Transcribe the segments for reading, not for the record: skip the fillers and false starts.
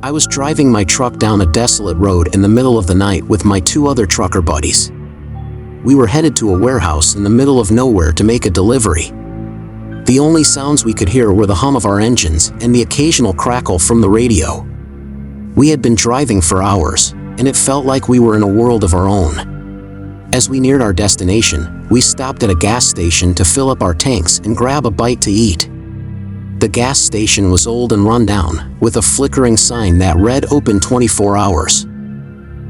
I was driving my truck down a desolate road in the middle of the night with my 2 other trucker buddies. We were headed to a warehouse in the middle of nowhere to make a delivery. The only sounds we could hear were the hum of our engines and the occasional crackle from the radio. We had been driving for hours, and it felt like we were in a world of our own. As we neared our destination, we stopped at a gas station to fill up our tanks and grab a bite to eat. The gas station was old and run down, with a flickering sign that read "Open 24 hours."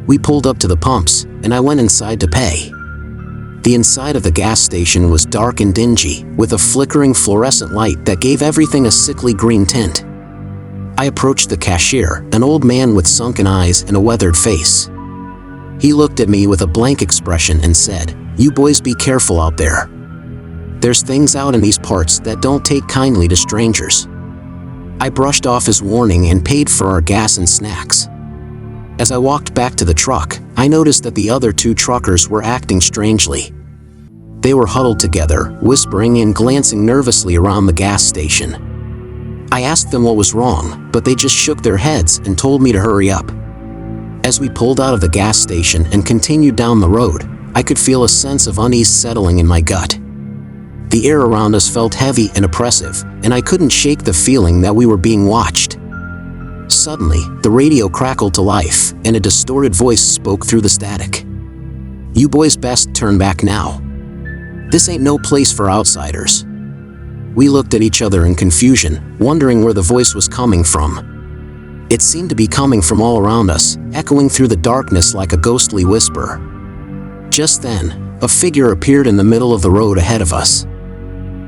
We pulled up to the pumps, and I went inside to pay. The inside of the gas station was dark and dingy, with a flickering fluorescent light that gave everything a sickly green tint. I approached the cashier, an old man with sunken eyes and a weathered face. He looked at me with a blank expression and said, "You boys be careful out there. There's things out in these parts that don't take kindly to strangers." I brushed off his warning and paid for our gas and snacks. As I walked back to the truck, I noticed that the other 2 truckers were acting strangely. They were huddled together, whispering and glancing nervously around the gas station. I asked them what was wrong, but they just shook their heads and told me to hurry up. As we pulled out of the gas station and continued down the road, I could feel a sense of unease settling in my gut. The air around us felt heavy and oppressive, and I couldn't shake the feeling that we were being watched. Suddenly, the radio crackled to life, and a distorted voice spoke through the static. "You boys best turn back now. This ain't no place for outsiders." We looked at each other in confusion, wondering where the voice was coming from. It seemed to be coming from all around us, echoing through the darkness like a ghostly whisper. Just then, a figure appeared in the middle of the road ahead of us.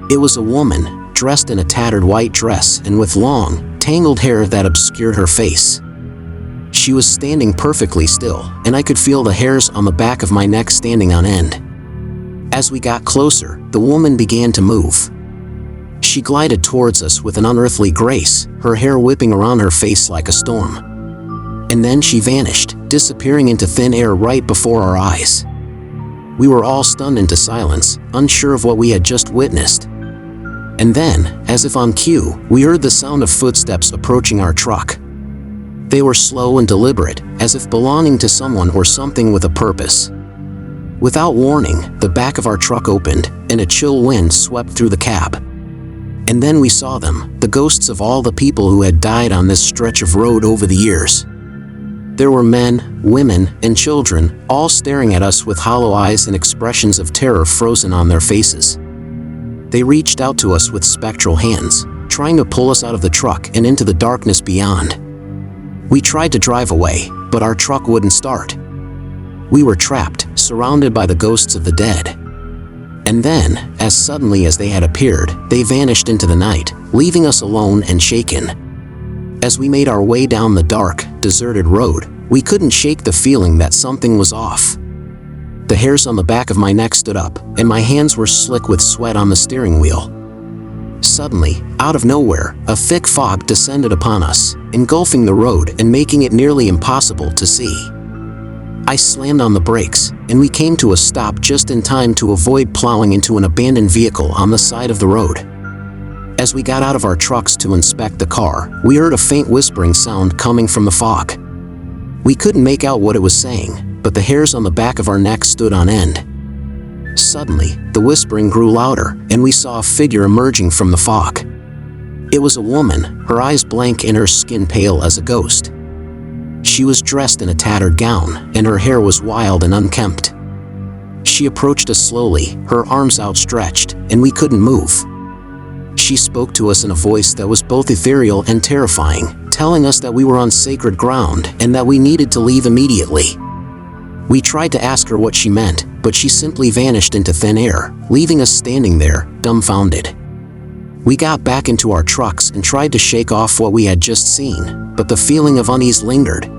It was a woman, dressed in a tattered white dress and with long, tangled hair that obscured her face. She was standing perfectly still, and I could feel the hairs on the back of my neck standing on end. As we got closer, the woman began to move. She glided towards us with an unearthly grace, her hair whipping around her face like a storm. And then she vanished, disappearing into thin air right before our eyes. We were all stunned into silence, unsure of what we had just witnessed. And then, as if on cue, we heard the sound of footsteps approaching our truck. They were slow and deliberate, as if belonging to someone or something with a purpose. Without warning, the back of our truck opened, and a chill wind swept through the cab. And then we saw them, the ghosts of all the people who had died on this stretch of road over the years. There were men, women, and children, all staring at us with hollow eyes and expressions of terror frozen on their faces. They reached out to us with spectral hands, trying to pull us out of the truck and into the darkness beyond. We tried to drive away, but our truck wouldn't start. We were trapped, surrounded by the ghosts of the dead. And then, as suddenly as they had appeared, they vanished into the night, leaving us alone and shaken. As we made our way down the dark, deserted road, we couldn't shake the feeling that something was off. The hairs on the back of my neck stood up, and my hands were slick with sweat on the steering wheel. Suddenly, out of nowhere, a thick fog descended upon us, engulfing the road and making it nearly impossible to see. I slammed on the brakes, and we came to a stop just in time to avoid plowing into an abandoned vehicle on the side of the road. As we got out of our trucks to inspect the car, we heard a faint whispering sound coming from the fog. We couldn't make out what it was saying, but the hairs on the back of our necks stood on end. Suddenly, the whispering grew louder, and we saw a figure emerging from the fog. It was a woman, her eyes blank and her skin pale as a ghost. She was dressed in a tattered gown, and her hair was wild and unkempt. She approached us slowly, her arms outstretched, and we couldn't move. She spoke to us in a voice that was both ethereal and terrifying, telling us that we were on sacred ground and that we needed to leave immediately. We tried to ask her what she meant, but she simply vanished into thin air, leaving us standing there, dumbfounded. We got back into our trucks and tried to shake off what we had just seen, but the feeling of unease lingered.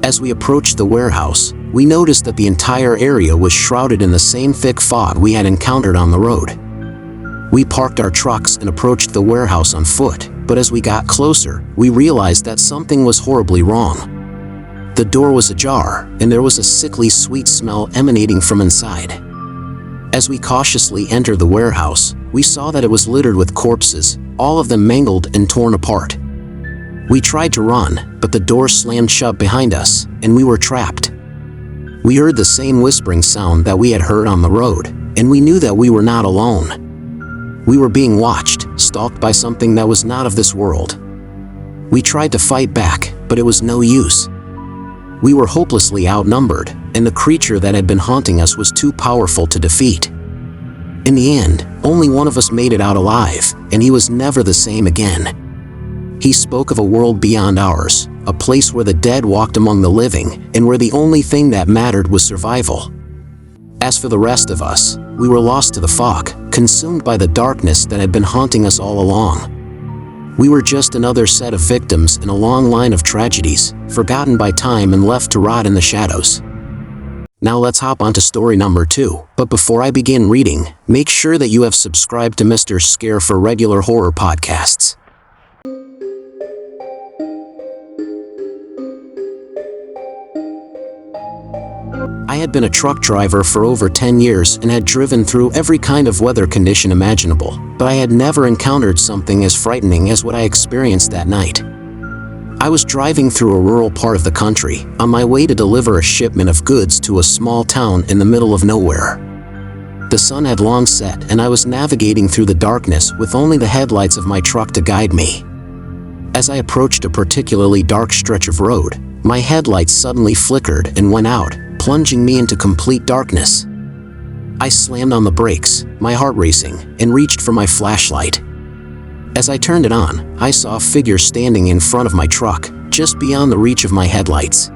As we approached the warehouse, we noticed that the entire area was shrouded in the same thick fog we had encountered on the road. We parked our trucks and approached the warehouse on foot, but as we got closer, we realized that something was horribly wrong. The door was ajar, and there was a sickly sweet smell emanating from inside. As we cautiously entered the warehouse, we saw that it was littered with corpses, all of them mangled and torn apart. We tried to run, but the door slammed shut behind us, and we were trapped. We heard the same whispering sound that we had heard on the road, and we knew that we were not alone. We were being watched, stalked by something that was not of this world. We tried to fight back, but it was no use. We were hopelessly outnumbered, and the creature that had been haunting us was too powerful to defeat. In the end, only one of us made it out alive, and he was never the same again. He spoke of a world beyond ours, a place where the dead walked among the living, and where the only thing that mattered was survival. As for the rest of us, we were lost to the fog, consumed by the darkness that had been haunting us all along. We were just another set of victims in a long line of tragedies, forgotten by time and left to rot in the shadows. Now let's hop onto story number 2, but before I begin reading, make sure that you have subscribed to Mr. Scare for regular horror podcasts. I had been a truck driver for over 10 years and had driven through every kind of weather condition imaginable, but I had never encountered something as frightening as what I experienced that night. I was driving through a rural part of the country, on my way to deliver a shipment of goods to a small town in the middle of nowhere. The sun had long set and I was navigating through the darkness with only the headlights of my truck to guide me. As I approached a particularly dark stretch of road, my headlights suddenly flickered and went out, plunging me into complete darkness. I slammed on the brakes, my heart racing, and reached for my flashlight. As I turned it on, I saw a figure standing in front of my truck, just beyond the reach of my headlights.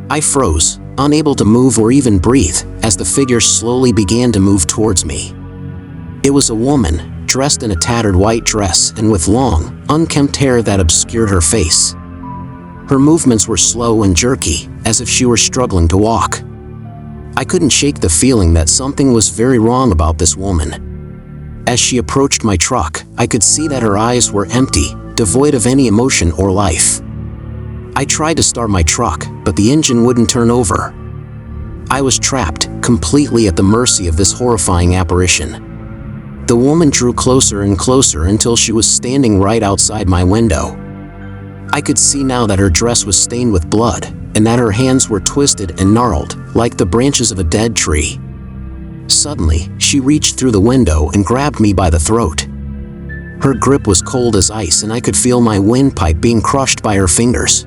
I froze, unable to move or even breathe, as the figure slowly began to move towards me. It was a woman, dressed in a tattered white dress and with long, unkempt hair that obscured her face. Her movements were slow and jerky, as if she were struggling to walk. I couldn't shake the feeling that something was very wrong about this woman. As she approached my truck, I could see that her eyes were empty, devoid of any emotion or life. I tried to start my truck, but the engine wouldn't turn over. I was trapped, completely at the mercy of this horrifying apparition. The woman drew closer and closer until she was standing right outside my window. I could see now that her dress was stained with blood, and that her hands were twisted and gnarled, like the branches of a dead tree. Suddenly, she reached through the window and grabbed me by the throat. Her grip was cold as ice and I could feel my windpipe being crushed by her fingers.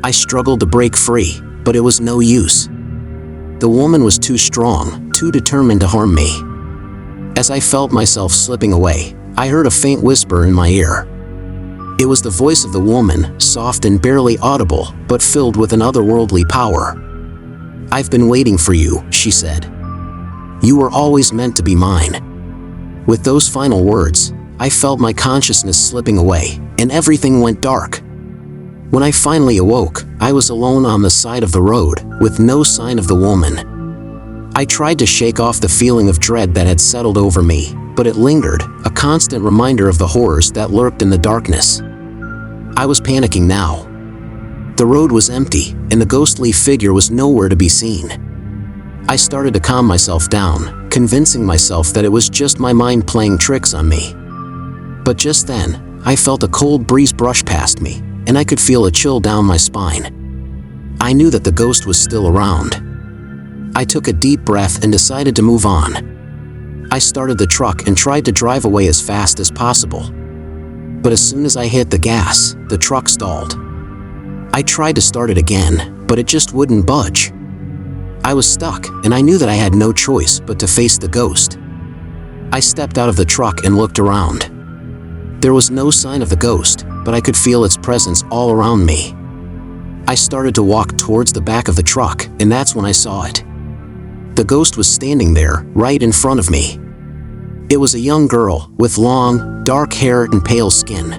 I struggled to break free, but it was no use. The woman was too strong, too determined to harm me. As I felt myself slipping away, I heard a faint whisper in my ear. It was the voice of the woman, soft and barely audible, but filled with an otherworldly power. "I've been waiting for you," she said. "You were always meant to be mine." With those final words, I felt my consciousness slipping away, and everything went dark. When I finally awoke, I was alone on the side of the road, with no sign of the woman. I tried to shake off the feeling of dread that had settled over me, but it lingered, a constant reminder of the horrors that lurked in the darkness. I was panicking now. The road was empty, and the ghostly figure was nowhere to be seen. I started to calm myself down, convincing myself that it was just my mind playing tricks on me. But just then, I felt a cold breeze brush past me, and I could feel a chill down my spine. I knew that the ghost was still around. I took a deep breath and decided to move on. I started the truck and tried to drive away as fast as possible. But as soon as I hit the gas, the truck stalled. I tried to start it again, but it just wouldn't budge. I was stuck, and I knew that I had no choice but to face the ghost. I stepped out of the truck and looked around. There was no sign of the ghost, but I could feel its presence all around me. I started to walk towards the back of the truck, and that's when I saw it. The ghost was standing there, right in front of me. It was a young girl, with long, dark hair and pale skin.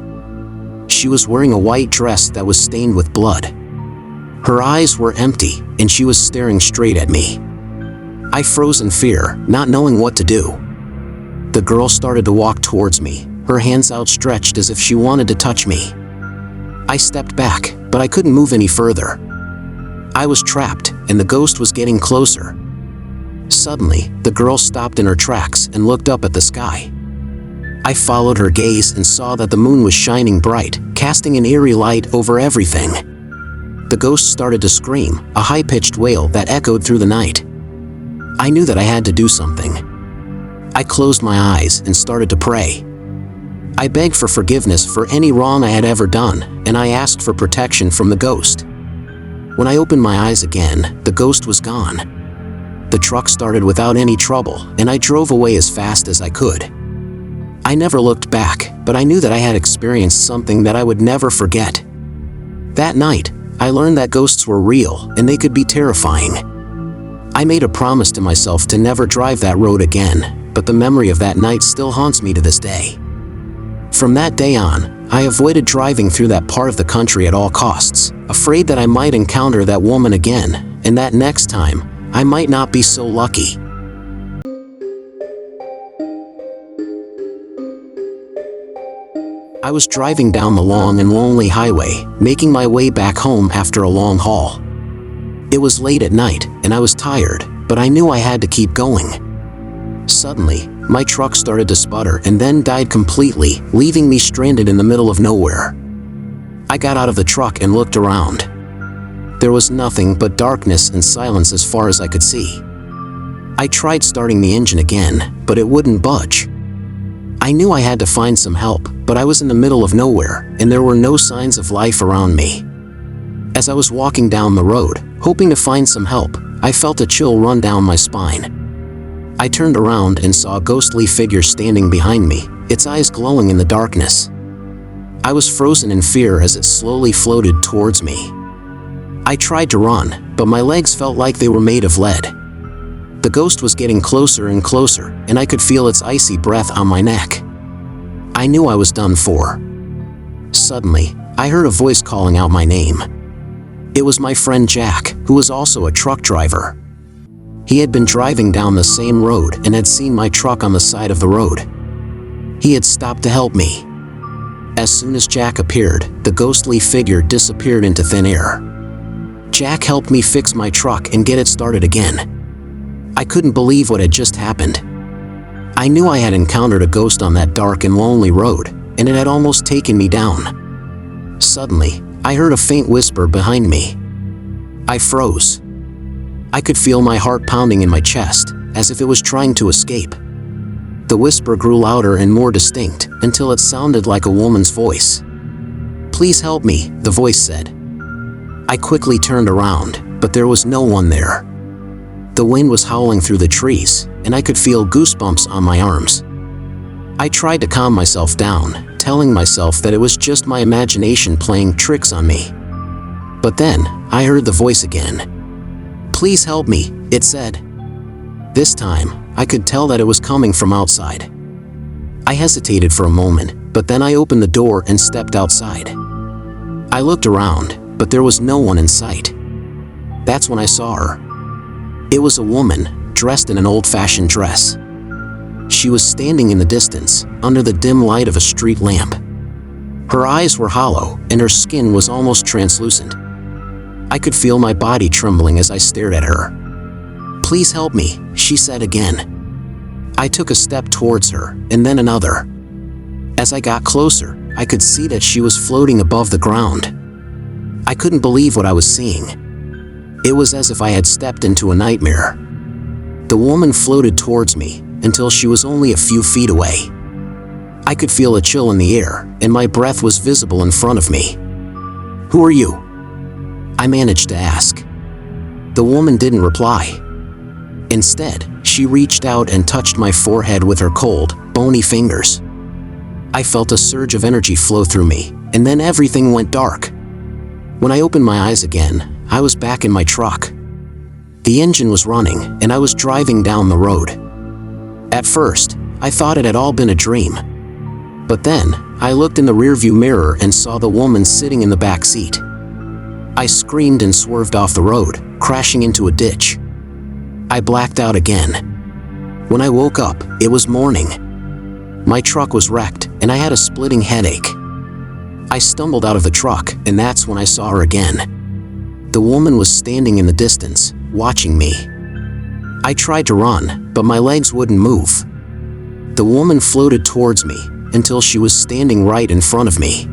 She was wearing a white dress that was stained with blood. Her eyes were empty, and she was staring straight at me. I froze in fear, not knowing what to do. The girl started to walk towards me, her hands outstretched as if she wanted to touch me. I stepped back, but I couldn't move any further. I was trapped, and the ghost was getting closer. Suddenly, the girl stopped in her tracks and looked up at the sky. I followed her gaze and saw that the moon was shining bright, casting an eerie light over everything. The ghost started to scream, a high-pitched wail that echoed through the night. I knew that I had to do something. I closed my eyes and started to pray. I begged for forgiveness for any wrong I had ever done, and I asked for protection from the ghost. When I opened my eyes again, the ghost was gone. The truck started without any trouble, and I drove away as fast as I could. I never looked back, but I knew that I had experienced something that I would never forget. That night, I learned that ghosts were real and they could be terrifying. I made a promise to myself to never drive that road again, but the memory of that night still haunts me to this day. From that day on, I avoided driving through that part of the country at all costs, afraid that I might encounter that woman again, and that next time, I might not be so lucky. I was driving down the long and lonely highway, making my way back home after a long haul. It was late at night, and I was tired, but I knew I had to keep going. Suddenly, my truck started to sputter and then died completely, leaving me stranded in the middle of nowhere. I got out of the truck and looked around. There was nothing but darkness and silence as far as I could see. I tried starting the engine again, but it wouldn't budge. I knew I had to find some help, but I was in the middle of nowhere, and there were no signs of life around me. As I was walking down the road, hoping to find some help, I felt a chill run down my spine. I turned around and saw a ghostly figure standing behind me, its eyes glowing in the darkness. I was frozen in fear as it slowly floated towards me. I tried to run, but my legs felt like they were made of lead. The ghost was getting closer and closer, and I could feel its icy breath on my neck. I knew I was done for. Suddenly, I heard a voice calling out my name. It was my friend Jack, who was also a truck driver. He had been driving down the same road and had seen my truck on the side of the road. He had stopped to help me. As soon as Jack appeared, the ghostly figure disappeared into thin air. Jack helped me fix my truck and get it started again. I couldn't believe what had just happened. I knew I had encountered a ghost on that dark and lonely road, and it had almost taken me down. Suddenly, I heard a faint whisper behind me. I froze. I could feel my heart pounding in my chest, as if it was trying to escape. The whisper grew louder and more distinct, until it sounded like a woman's voice. "Please help me," the voice said. I quickly turned around, but there was no one there. The wind was howling through the trees, and I could feel goosebumps on my arms. I tried to calm myself down, telling myself that it was just my imagination playing tricks on me. But then, I heard the voice again. "Please help me," it said. This time, I could tell that it was coming from outside. I hesitated for a moment, but then I opened the door and stepped outside. I looked around, but there was no one in sight. That's when I saw her. It was a woman, dressed in an old-fashioned dress. She was standing in the distance, under the dim light of a street lamp. Her eyes were hollow, and her skin was almost translucent. I could feel my body trembling as I stared at her. "Please help me," she said again. I took a step towards her, and then another. As I got closer, I could see that she was floating above the ground. I couldn't believe what I was seeing. It was as if I had stepped into a nightmare. The woman floated towards me until she was only a few feet away. I could feel a chill in the air, and my breath was visible in front of me. "Who are you?" I managed to ask. The woman didn't reply. Instead, she reached out and touched my forehead with her cold, bony fingers. I felt a surge of energy flow through me, and then everything went dark. When I opened my eyes again, I was back in my truck. The engine was running, and I was driving down the road. At first, I thought it had all been a dream. But then, I looked in the rearview mirror and saw the woman sitting in the back seat. I screamed and swerved off the road, crashing into a ditch. I blacked out again. When I woke up, it was morning. My truck was wrecked, and I had a splitting headache. I stumbled out of the truck, and that's when I saw her again. The woman was standing in the distance, watching me. I tried to run, but my legs wouldn't move. The woman floated towards me until she was standing right in front of me.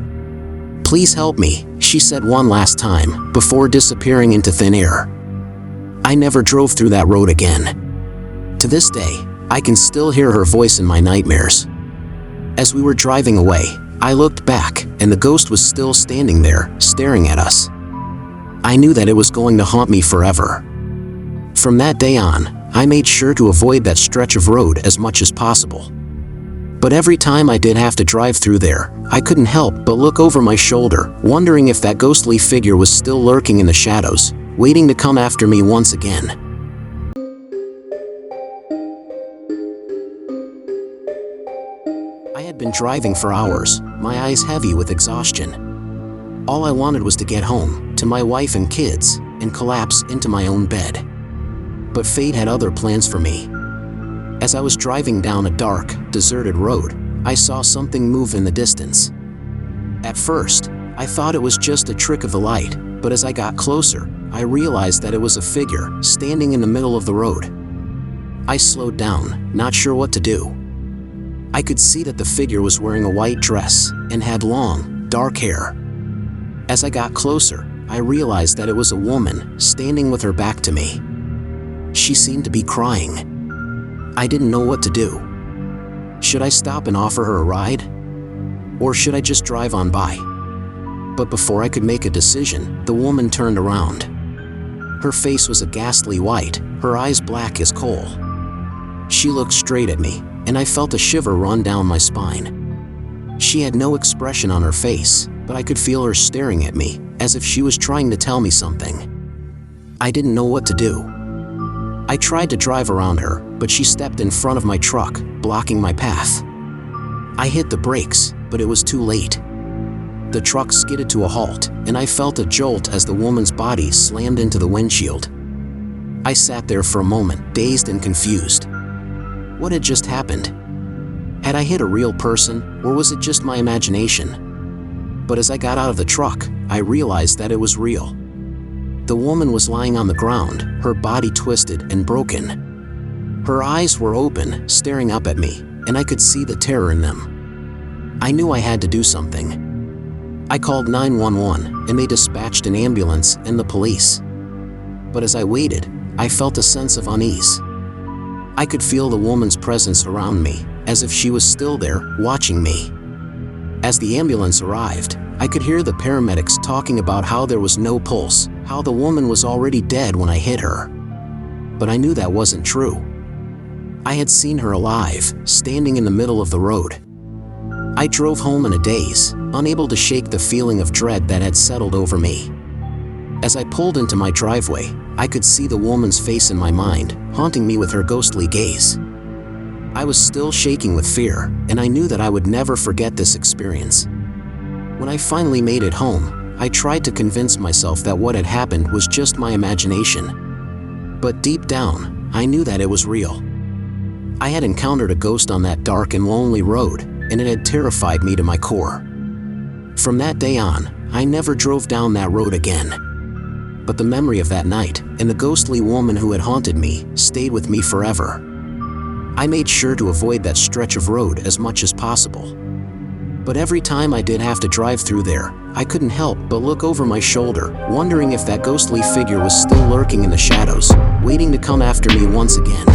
"Please help me," she said one last time, before disappearing into thin air. I never drove through that road again. To this day, I can still hear her voice in my nightmares. As we were driving away, I looked back, and the ghost was still standing there, staring at us. I knew that it was going to haunt me forever. From that day on, I made sure to avoid that stretch of road as much as possible. But every time I did have to drive through there, I couldn't help but look over my shoulder, wondering if that ghostly figure was still lurking in the shadows, waiting to come after me once again. I had been driving for hours, my eyes heavy with exhaustion. All I wanted was to get home, to my wife and kids, and collapse into my own bed. But fate had other plans for me. As I was driving down a dark, deserted road, I saw something move in the distance. At first, I thought it was just a trick of the light, but as I got closer, I realized that it was a figure standing in the middle of the road. I slowed down, not sure what to do. I could see that the figure was wearing a white dress and had long, dark hair. As I got closer, I realized that it was a woman standing with her back to me. She seemed to be crying. I didn't know what to do. Should I stop and offer her a ride? Or should I just drive on by? But before I could make a decision, the woman turned around. Her face was a ghastly white, her eyes black as coal. She looked straight at me, and I felt a shiver run down my spine. She had no expression on her face, but I could feel her staring at me, as if she was trying to tell me something. I didn't know what to do. I tried to drive around her, but she stepped in front of my truck, blocking my path. I hit the brakes, but it was too late. The truck skidded to a halt, and I felt a jolt as the woman's body slammed into the windshield. I sat there for a moment, dazed and confused. What had just happened? Had I hit a real person, or was it just my imagination? But as I got out of the truck, I realized that it was real. The woman was lying on the ground, her body twisted and broken. Her eyes were open, staring up at me, and I could see the terror in them. I knew I had to do something. I called 911, and they dispatched an ambulance and the police. But as I waited, I felt a sense of unease. I could feel the woman's presence around me, as if she was still there, watching me. As the ambulance arrived, I could hear the paramedics talking about how there was no pulse, how the woman was already dead when I hit her. But I knew that wasn't true. I had seen her alive, standing in the middle of the road. I drove home in a daze, unable to shake the feeling of dread that had settled over me. As I pulled into my driveway, I could see the woman's face in my mind, haunting me with her ghostly gaze. I was still shaking with fear, and I knew that I would never forget this experience. When I finally made it home, I tried to convince myself that what had happened was just my imagination. But deep down, I knew that it was real. I had encountered a ghost on that dark and lonely road, and it had terrified me to my core. From that day on, I never drove down that road again. But the memory of that night, and the ghostly woman who had haunted me, stayed with me forever. I made sure to avoid that stretch of road as much as possible. But every time I did have to drive through there, I couldn't help but look over my shoulder, wondering if that ghostly figure was still lurking in the shadows, waiting to come after me once again.